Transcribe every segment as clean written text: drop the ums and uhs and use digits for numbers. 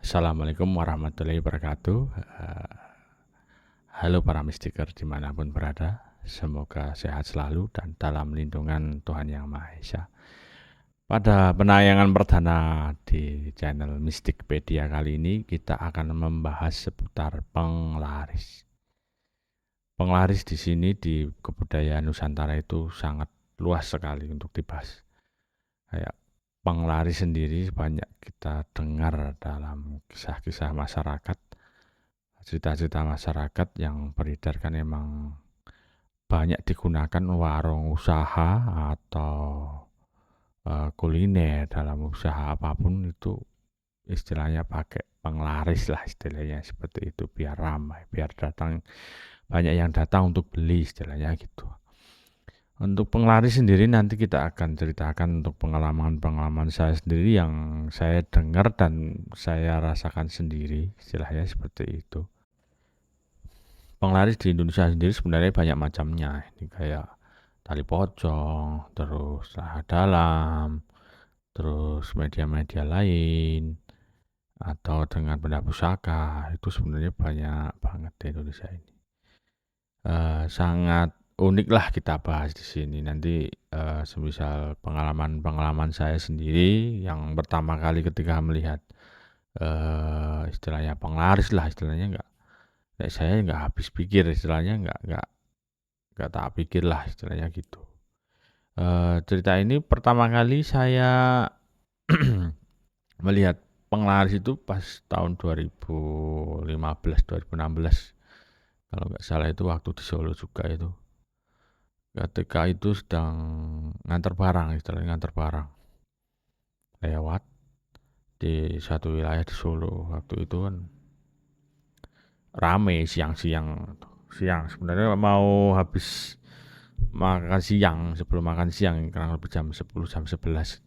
Assalamualaikum warahmatullahi wabarakatuh. Halo para mistiker dimanapun berada, semoga sehat selalu dan dalam lindungan Tuhan Yang Maha Esa. Pada penayangan perdana di channel Mysticpedia kali ini, kita akan membahas seputar penglaris. Penglaris di sini di kebudayaan Nusantara itu sangat luas sekali untuk dibahas. Kayak penglaris sendiri banyak kita dengar dalam kisah-kisah masyarakat, cerita-cerita masyarakat yang beredar kan emang banyak digunakan warung usaha atau kuliner dalam usaha apapun itu istilahnya pakai penglaris lah istilahnya seperti itu biar ramai, biar banyak yang datang untuk beli istilahnya gitu. Untuk penglaris sendiri nanti kita akan ceritakan untuk pengalaman-pengalaman saya sendiri yang saya dengar dan saya rasakan sendiri, istilahnya seperti itu. Penglaris di Indonesia sendiri sebenarnya banyak macamnya. Ini kayak tali pocong, terus saha dalam, terus media-media lain, atau dengan benda pusaka. Itu sebenarnya banyak banget di Indonesia ini. Sangat unik lah kita bahas di sini. Nanti semisal pengalaman-pengalaman saya sendiri yang pertama kali ketika melihat istilahnya penglaris lah istilahnya saya nggak habis pikir istilahnya nggak tak pikir lah istilahnya gitu. Cerita ini pertama kali saya melihat penglaris itu pas tahun 2015 2016 kalau nggak salah, itu waktu di Solo juga itu. Ketika itu sedang ngantar barang, istilahnya ngantar barang lewat di satu wilayah di Solo. Waktu itu kan rame siang sebenarnya mau habis makan siang, sebelum makan siang kurang lebih jam 10 jam 11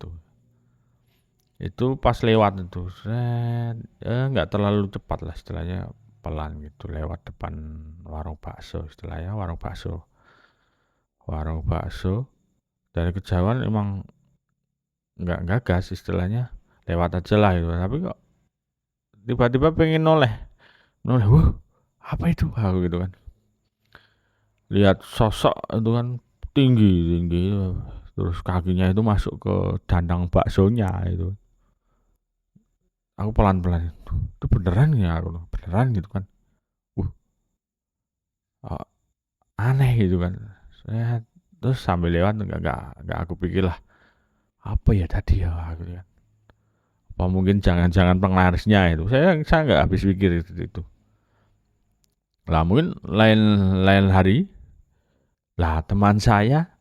itu pas lewat itu nggak terlalu cepat lah istilahnya, pelan gitu lewat depan warung bakso, istilahnya warung bakso dari kejauhan emang nggak gagas istilahnya, lewat aja lah gitu. Tapi kok tiba-tiba pengen noleh, wah apa itu aku gitu kan, lihat sosok itu kan tinggi tinggi, terus kakinya itu masuk ke dandang baksonya itu. Aku pelan-pelan, itu beneran ya, aku beneran gitu kan. uh, Aneh gitu kan. Saya terus sambil lewat nggak aku pikir lah apa ya tadi ya gitu kan. Apa mungkin jangan-jangan penglarisnya itu. Saya nggak habis pikir itu. Lah mungkin lain lain hari lah teman saya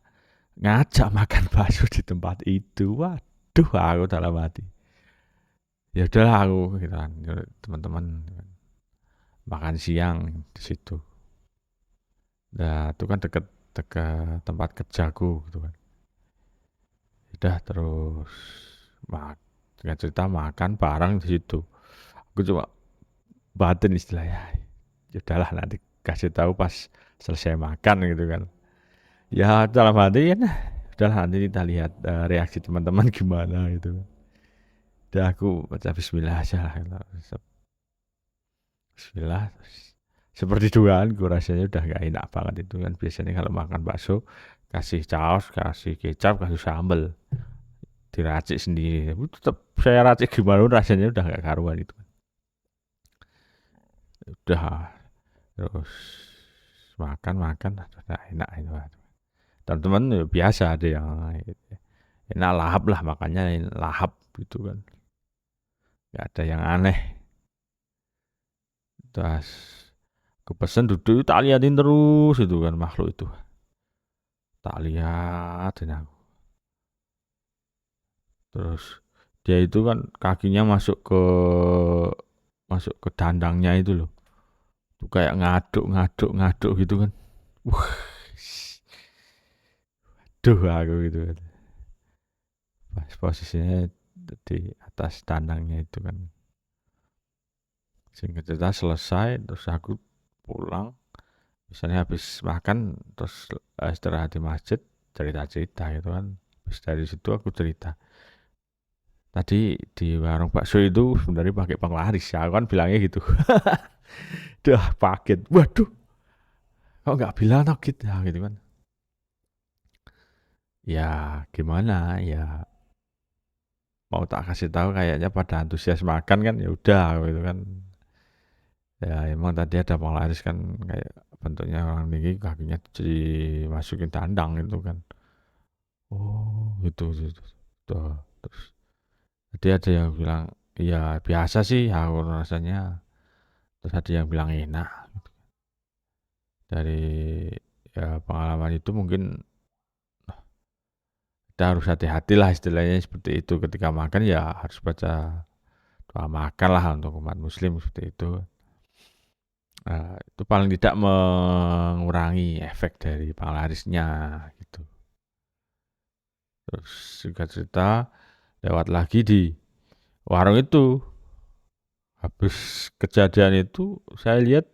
ngajak makan bakso di tempat itu. Waduh, aku dalam hati. Ya udahlah aku gitu kan. Teman-teman makan siang di situ. Nah, itu kan deket tempat kerjaku gitu kan. Udah terus dengan cerita makan bareng di situ. Aku cuma batin istilahnya. Ya udahlah nanti kasih tahu pas selesai makan gitu kan. Ya dalam hati kan, udahlah nanti kita lihat reaksi teman-teman gimana gitu. Udah aku baca Bismillah aja lah. Bismillah. Seperti dugaanku rasanya udah gak enak banget itu kan. Biasanya kalau makan bakso kasih saus, kasih kecap, kasih sambal, diracik sendiri. Tetap saya racik gimana rasanya udah gak karuan itu. Udah terus makan udah enak itu. Teman-teman ya biasa ada yang enak lahap lah, makannya lahap gitu kan. Gak ada yang aneh. Terus aku pesen duduk tak liatin terus itu kan makhluk itu. Tak liatin aku. Terus dia itu kan kakinya masuk ke dandangnya itu loh. Tuh kayak ngaduk gitu kan. Wah, duh aku gitu kan. Pas posisinya di atas dandangnya itu kan. Singkat cerita selesai terus aku pulang. Misalnya habis makan terus istirahat di masjid, cerita-cerita gitu kan. Habis dari situ aku cerita. tadi di warung bakso itu sebenarnya pakai penglaris ya, aku kan bilangnya gitu. Dah paket, waduh, kok nggak bilang tau gitu ya gitu kan. Ya gimana ya, mau tak kasih tahu kayaknya pada antusias makan kan, ya udah gitu kan. Ya emang tadi ada penglaris kan, kayak bentuknya orang tinggi, kakinya dimasukin tandang itu kan. Oh gitu gitu. Tuh. Terus tadi ada yang bilang, iya biasa sih aku rasanya. Terus ada yang bilang enak. Dari ya pengalaman itu mungkin kita harus hati-hati lah, istilahnya seperti itu. Ketika makan ya harus baca doa makan lah untuk umat muslim seperti itu. Itu paling tidak mengurangi efek dari penglarisnya gitu. Terus juga cerita, lewat lagi di warung itu, habis kejadian itu saya lihat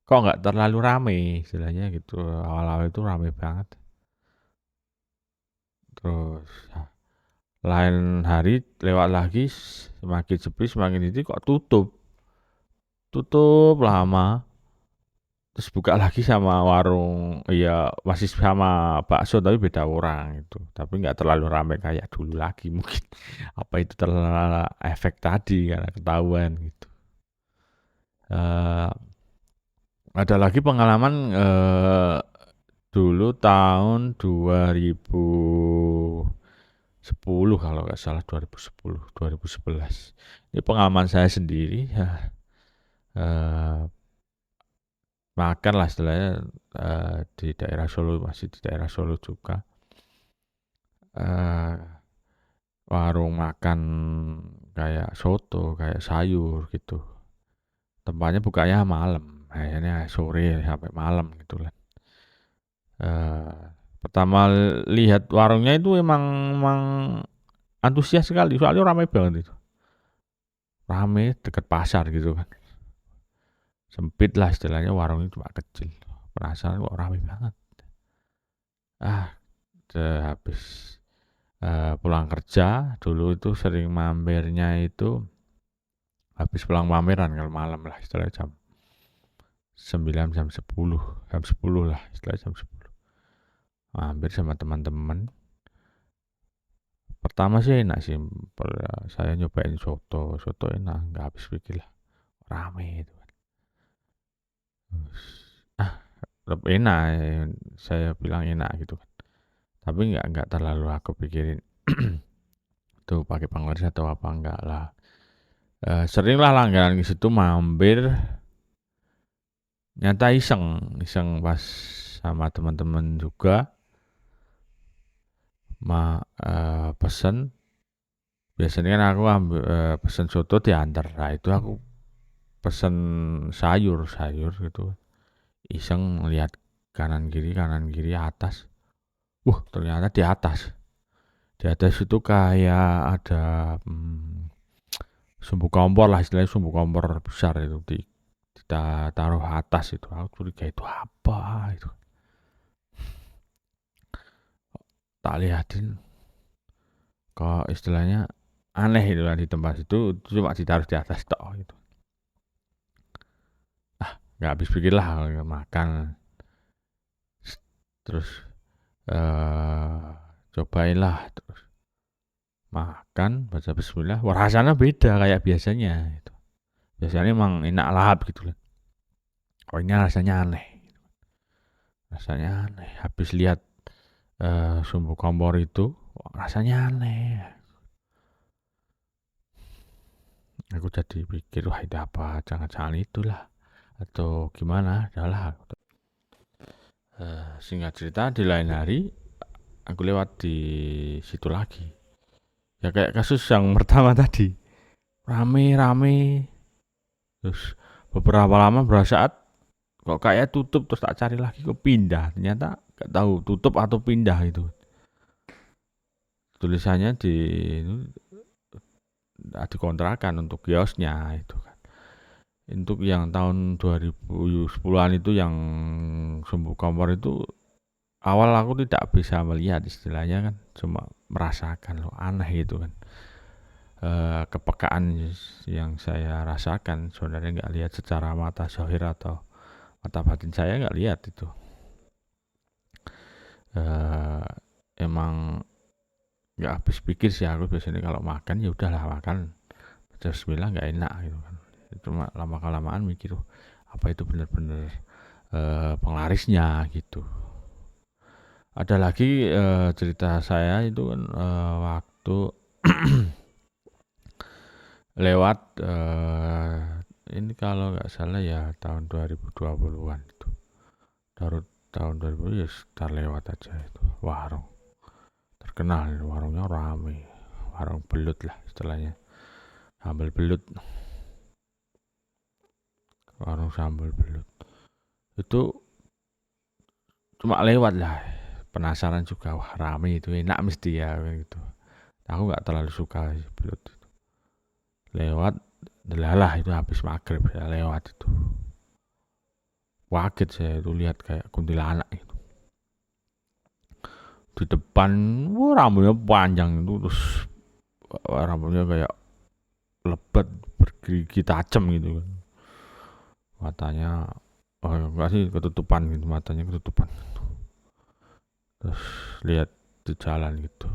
kok nggak terlalu rame istilahnya gitu. Awal-awal itu rame banget. Terus lain hari lewat lagi, semakin sepi semakin ini kok tutup lama. Terus buka lagi sama warung, ya masih sama bakso tapi beda orang itu. Tapi nggak terlalu ramai kayak dulu lagi mungkin. Apa itu terlalu efek tadi karena ketahuan gitu. Eh, ada lagi pengalaman, dulu tahun 2010 kalau nggak salah, 2010 2011. Ini pengalaman saya sendiri ya, eh, makan lah istilahnya, di daerah Solo, masih di daerah Solo juga. eh, Warung makan kayak soto, kayak sayur gitu. Tempatnya bukanya malam, kayaknya sore sampai malam gitu lah. Eh, Pertama lihat warungnya itu emang antusias sekali, soalnya ramai banget itu. Ramai deket pasar gitu kan. Sempit lah istilahnya, warungnya cuma kecil. Penasaran kok ramai banget. Ah, habis pulang kerja dulu itu sering mampirnya itu habis pulang pameran kalau malam lah, istilah jam 9 jam 10 lah, istilah jam 10 mampir sama teman-teman. Pertama sih enak sih, saya nyobain soto enak, nggak habis pikir lah, rame itu. Ah, enak, saya bilang enak gitu kan, tapi nggak terlalu aku pikirin tuh pakai penglaris atau apa, enggak lah. Sering lah langganan ke situ mampir, nyata iseng iseng pas sama teman-teman juga, pesen. Biasanya kan aku ambil, pesen soto diantar, nah itu aku pesen sayur gitu, iseng lihat kanan kiri atas, ternyata di atas itu kayak ada, sumbu kompor lah istilahnya, sumbu kompor besar itu kita taruh atas itu. Aku curiga itu apa itu, tak lihatin kok istilahnya aneh itu kan, di tempat itu cuma ditaruh di atas tok gitu. Nggak habis pikir lah makan. Terus eh cobain lah, terus makan baca bismillah, wah rasanya beda kayak biasanya itu. Biasanya emang enak lahap gitu lah. Oh ini rasanya aneh. Habis lihat sumbu kompor itu, wah, rasanya aneh. Aku jadi pikir, wah itu apa? Jangan-jangan itulah atau gimana? Adalah. Singkat cerita, di lain hari aku lewat di situ lagi. Ya kayak kasus yang pertama tadi, rame-rame. Terus beberapa lama, beberapa saat kok kayak tutup, terus tak cari lagi kok pindah. Ternyata gak tahu tutup atau pindah itu. Tulisannya di kontrakan untuk kiosnya itu kan. Untuk yang tahun 2010-an itu yang sumbu kompor itu, awal aku tidak bisa melihat istilahnya kan, cuma merasakan loh, aneh itu kan. kepekaan yang saya rasakan sebenarnya nggak lihat secara mata zahir atau mata batin saya nggak lihat itu. Emang nggak habis pikir sih aku biasanya kalau makan ya udahlah makan terus bilang nggak enak gitu kan. Itu lama kelamaan mikir apa itu benar-benar penglarisnya gitu. Ada lagi cerita saya itu kan waktu lewat ini kalau nggak salah ya tahun 2020-an itu. Tahun 2000 ya sekitar lewat aja itu warung terkenal, warungnya rame, warung belut lah istilahnya, sambal belut, warung sambal belut itu cuma lewat lah, penasaran juga, wah rame itu enak mesti ya gitu. Aku nggak terlalu suka belut itu. Lewat delalah itu habis maghrib saya lewat itu, kaget saya itu lihat kayak kuntilanak itu di depan. Wah rambutnya panjang itu, terus rambutnya kayak lebat bergigi tajam gitu kan, matanya enggak sih ketutupan gitu, matanya ketutupan, terus lihat di jalan gitu,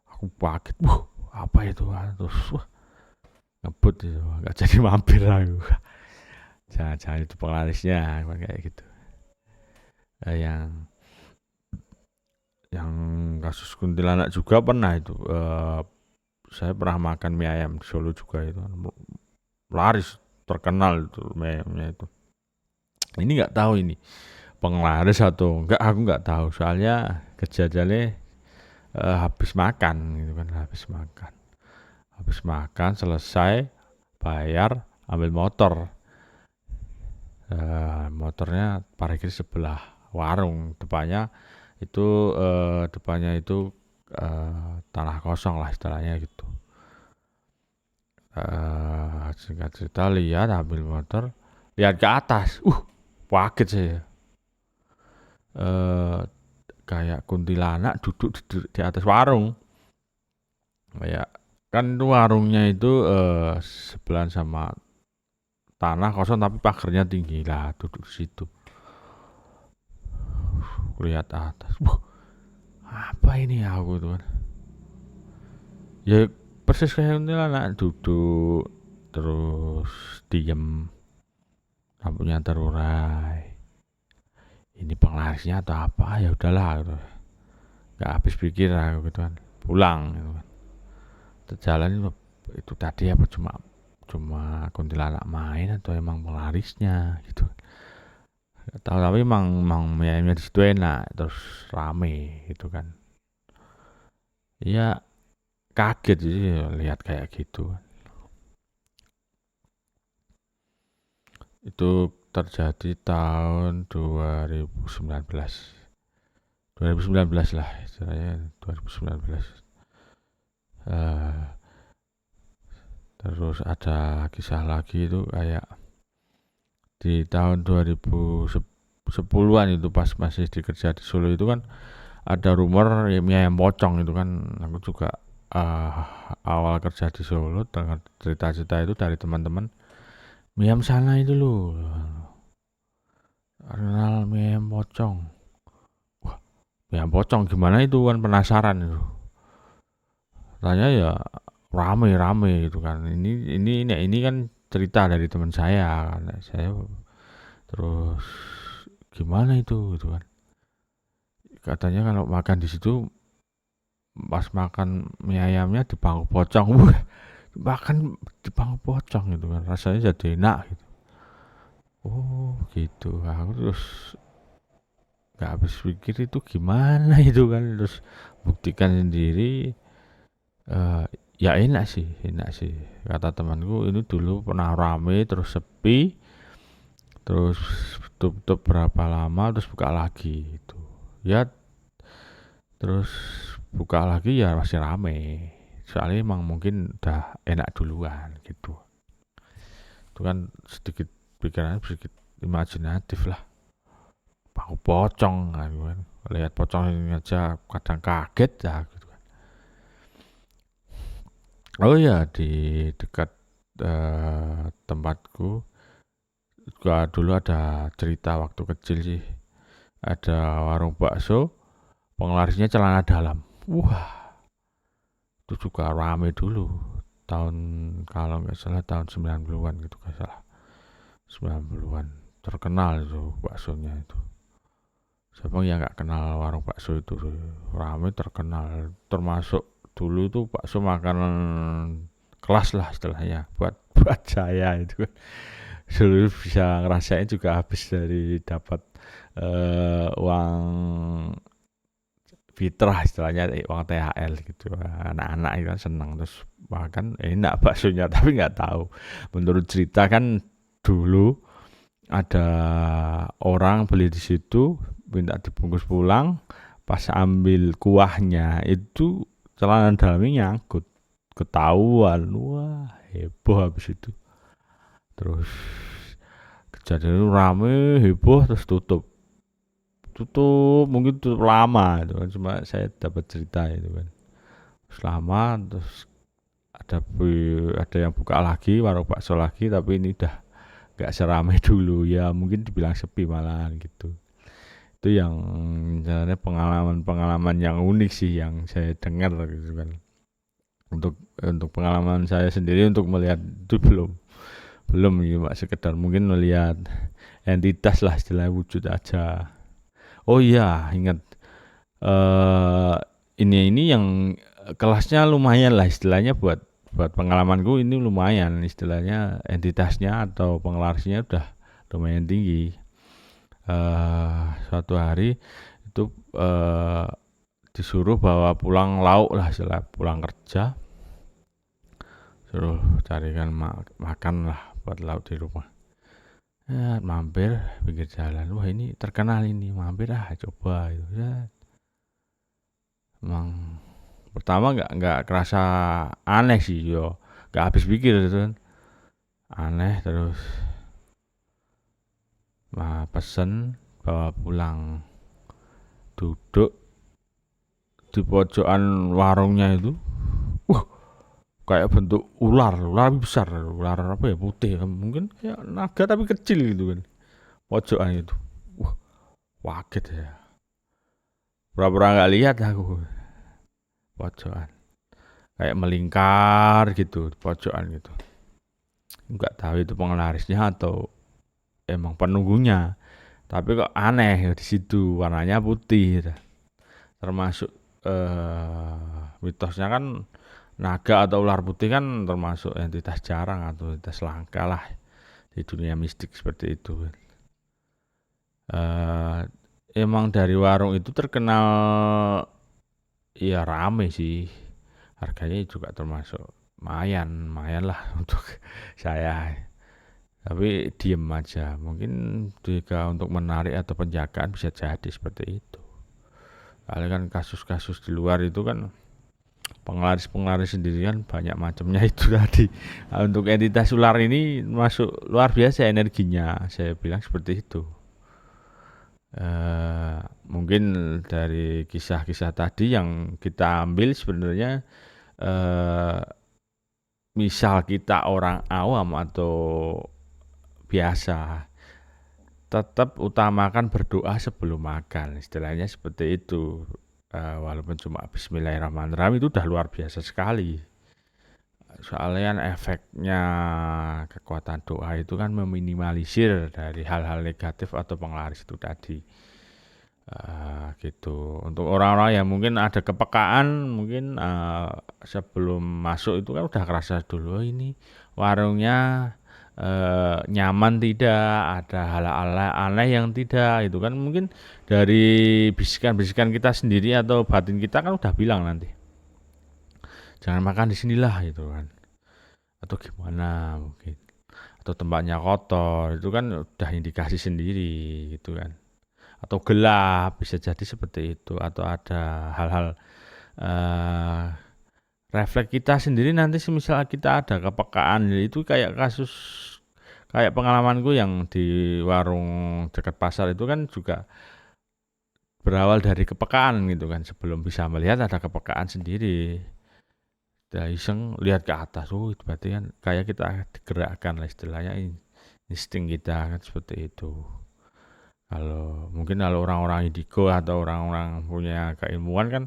aku kaget, apa itu, terus ngebut itu nggak jadi mampir aku. Jangan itu penglarisnya kayak gitu. Yang kasus kuntilanak juga pernah itu, saya pernah makan mie ayam di Solo juga itu laris, terkenal itu mie ayamnya itu. Ini nggak tahu ini penglaris atau enggak, aku nggak tahu soalnya kejadiannya habis makan gitu kan, habis makan selesai bayar ambil motor, motornya parkir sebelah warung, depannya itu tanah kosong lah istilahnya gitu. Singkat cerita lihat ambil motor, lihat ke atas, kaget saya, kayak kuntilanak duduk di atas warung, kayak kan itu warungnya itu sebelahan sama tanah kosong tapi pagarnya tinggi lah, duduk di situ lihat atas, apa ini aku tuh kan, ya persis kayak kuntilanak duduk terus diem, rambutnya terurai, ini penglarisnya atau apa, ya udahlah gitu. Nggak habis pikir aku gitu kan, pulang gitu kan. Terjalan itu tadi apa cuma kuntilanak main atau emang penglarisnya gitu. Gak tahu, tapi emang mie di situ enak terus rame gitu kan. Ya kaget sih lihat kayak gitu. Itu terjadi tahun 2019. 2019 lah istilahnya, 2019. Terus ada kisah lagi itu kayak di tahun 2010-an itu pas masih dikerja di Solo itu kan ada rumor ya, mie ayam pocong itu kan. Aku juga awal kerja di Solo dengar cerita-cerita itu dari teman-teman, mie ayam sana itu loh kenal mie ayam pocong. Wah, mie ayam pocong gimana itu kan, penasaran itu, tanya ya rame-rame gitu kan. Ini kan cerita dari teman saya kan, saya terus gimana itu gitu kan, katanya kalau makan di situ pas makan mie ayamnya di bangku pocong. Makan di bangku pocong gitu kan, rasanya jadi enak gitu. Oh gitu, aku terus nggak habis pikir itu gimana itu kan, terus buktikan sendiri. Ya enak sih kata temanku, ini dulu pernah rame terus sepi, terus tutup berapa lama terus buka lagi itu ya, terus buka lagi ya masih rame, soalnya emang mungkin udah enak duluan gitu. Itu kan sedikit pikirannya sedikit imajinatif lah, bangku pocong kan, lihat pocong ini aja kadang kaget ya gitu kan. Oh ya, di dekat tempatku dulu ada cerita waktu kecil sih. Ada warung bakso, penglarisnya celana dalam. Wah, itu juga rame dulu. Tahun kalau nggak salah tahun 90-an gitu nggak salah. 90-an. Terkenal itu baksonya itu. Siapa yang nggak kenal warung bakso itu? Rame terkenal. Termasuk dulu itu bakso makanan kelas lah istilahnya buat buat saya itu kan. Dulu bisa ngerasain juga habis dari dapat uang fitrah istilahnya uang THL gitu. Anak-anak itu kan senang terus makan enak baksonya tapi nggak tahu. Menurut cerita kan dulu ada orang beli di situ minta dibungkus pulang pas ambil kuahnya itu celana dalamnya nyangkut ketahuan wah heboh habis itu terus kejadian itu rame heboh terus tutup tutup mungkin tutup lama itu kan cuma saya dapat cerita itu kan terus lama terus ada yang buka lagi warung bakso lagi tapi ini udah gak seramai dulu ya mungkin dibilang sepi malahan gitu itu yang sebenarnya pengalaman-pengalaman yang unik sih yang saya dengar gitu kan untuk pengalaman saya sendiri untuk melihat itu belum cuma sekedar mungkin melihat entitas lah istilah wujud aja oh iya ingat eh ini yang kelasnya lumayan lah istilahnya buat buat pengalamanku ini lumayan istilahnya entitasnya atau penglarisnya udah lumayan tinggi suatu hari itu disuruh bawa pulang lauk lah istilah pulang kerja suruh carikan makan lah buat lauk di rumah ya mampir pinggir jalan wah ini terkenal ini mampir coba itu ya emang pertama nggak kerasa aneh sih yo nggak habis pikir gitu kan aneh terus pesen bawa pulang duduk di pojokan warungnya itu wah kayak bentuk ular besar ular apa ya putih mungkin kayak naga tapi kecil gitu kan pojokan itu wah kaget ya pura-pura nggak lihat aku pojokan kayak melingkar gitu di pojokan gitu nggak tahu itu penglarisnya atau emang penunggunya tapi kok aneh di situ warnanya putih gitu. Termasuk mitosnya kan naga atau ular putih kan termasuk entitas jarang atau entitas langka lah di dunia mistik seperti itu. Eh, emang dari warung itu terkenal ya rame sih. Harganya juga termasuk lumayan lah untuk saya. Tapi diem aja. Mungkin jika untuk menarik atau penjagaan bisa jadi seperti itu. Soalnya kan kasus-kasus di luar itu kan penglaris-penglaris sendiri kan banyak macamnya itu tadi. Nah, untuk entitas ular ini masuk luar biasa energinya, saya bilang seperti itu. Mungkin dari kisah-kisah tadi yang kita ambil sebenarnya eh, misal kita orang awam atau biasa tetap utamakan berdoa sebelum makan istilahnya seperti itu walaupun cuma Bismillahirrahmanirrahim itu udah luar biasa sekali soalnya kan efeknya kekuatan doa itu kan meminimalisir dari hal-hal negatif atau penglaris itu tadi gitu untuk orang-orang yang mungkin ada kepekaan mungkin sebelum masuk itu kan udah kerasa dulu "Oh, ini warungnya nyaman tidak ada hal-hal aneh yang tidak itu kan mungkin dari bisikan-bisikan kita sendiri atau batin kita kan udah bilang nanti jangan makan di sinilah gitu kan atau gimana mungkin atau tempatnya kotor itu kan udah indikasi sendiri gitu kan atau gelap bisa jadi seperti itu atau ada hal-hal eh, refleks kita sendiri nanti semisal kita ada kepekaan itu kayak kasus kayak pengalamanku yang di warung dekat pasar itu kan juga berawal dari kepekaan gitu kan sebelum bisa melihat ada kepekaan sendiri Kita iseng lihat ke atas, oh itu berarti kan kayak kita digerakkan lah istilahnya, insting kita kan seperti itu. Mungkin kalau orang-orang indigo atau orang-orang punya keilmuan kan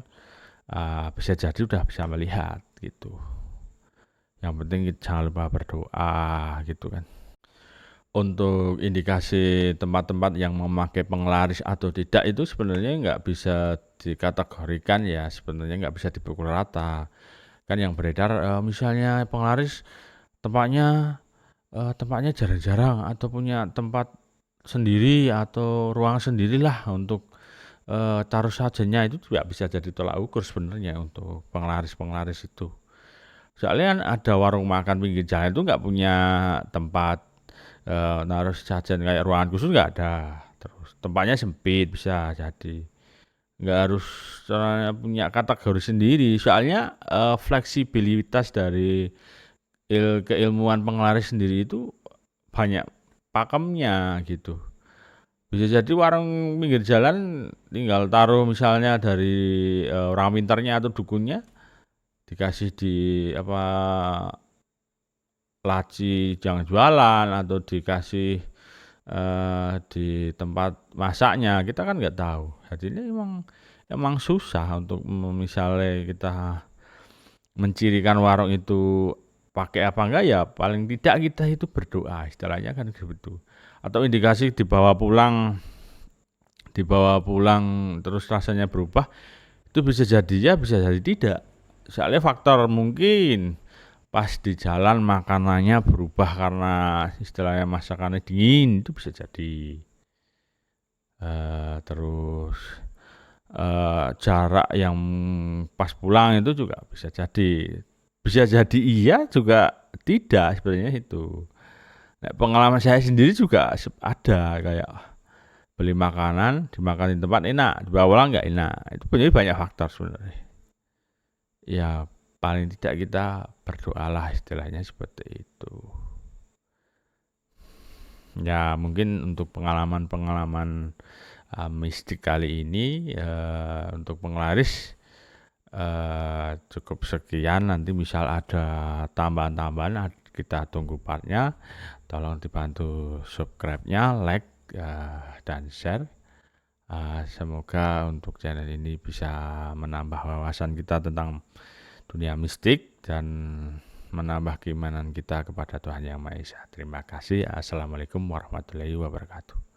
bisa jadi udah bisa melihat gitu. Yang penting kita jangan lupa berdoa gitu kan. Untuk indikasi tempat-tempat yang memakai penglaris atau tidak itu sebenarnya nggak bisa dikategorikan ya, sebenarnya nggak bisa dipukul rata. Kan yang beredar misalnya penglaris tempatnya tempatnya jarang-jarang atau punya tempat sendiri atau ruang sendirilah untuk taruh sajanya, itu juga bisa jadi tolak ukur sebenarnya untuk penglaris-penglaris itu. Soalnya kan ada warung makan pinggir jalan itu nggak punya tempat naruh sajen kayak ruangan khusus, nggak ada. Terus tempatnya sempit bisa jadi. Nggak harus punya kategori sendiri. Soalnya fleksibilitas dari keilmuan penglaris sendiri itu banyak pakemnya gitu. Bisa jadi warung pinggir jalan tinggal taruh misalnya dari orang pintarnya atau dukunnya, dikasih di apa laci jangan jualan atau dikasih di tempat masaknya, kita kan nggak tahu. Jadi ini emang susah untuk misalnya kita mencirikan warung itu pakai apa enggak, ya paling tidak kita itu berdoa istilahnya kan gitu. Atau indikasi dibawa pulang terus rasanya berubah, itu bisa jadi ya bisa jadi tidak. Soalnya faktor mungkin pas di jalan makanannya berubah karena istilahnya masakannya dingin, itu bisa jadi. Terus jarak yang pas pulang itu juga bisa jadi iya juga tidak sebenarnya itu. Nah, pengalaman saya sendiri juga ada kayak beli makanan dimakan di tempat enak, dibawa pulang nggak enak, itu banyak faktor sebenarnya. Ya paling tidak kita berdoalah istilahnya seperti itu. Ya mungkin untuk pengalaman-pengalaman mistik kali ini untuk penglaris cukup sekian. Nanti misal ada tambahan-tambahan kita tunggu partnya. Tolong dibantu subscribe-nya, like dan share. Semoga untuk channel ini bisa menambah wawasan kita tentang dunia mistik dan menambah keimanan kita kepada Tuhan Yang Maha Esa. Terima kasih. Assalamualaikum warahmatullahi wabarakatuh.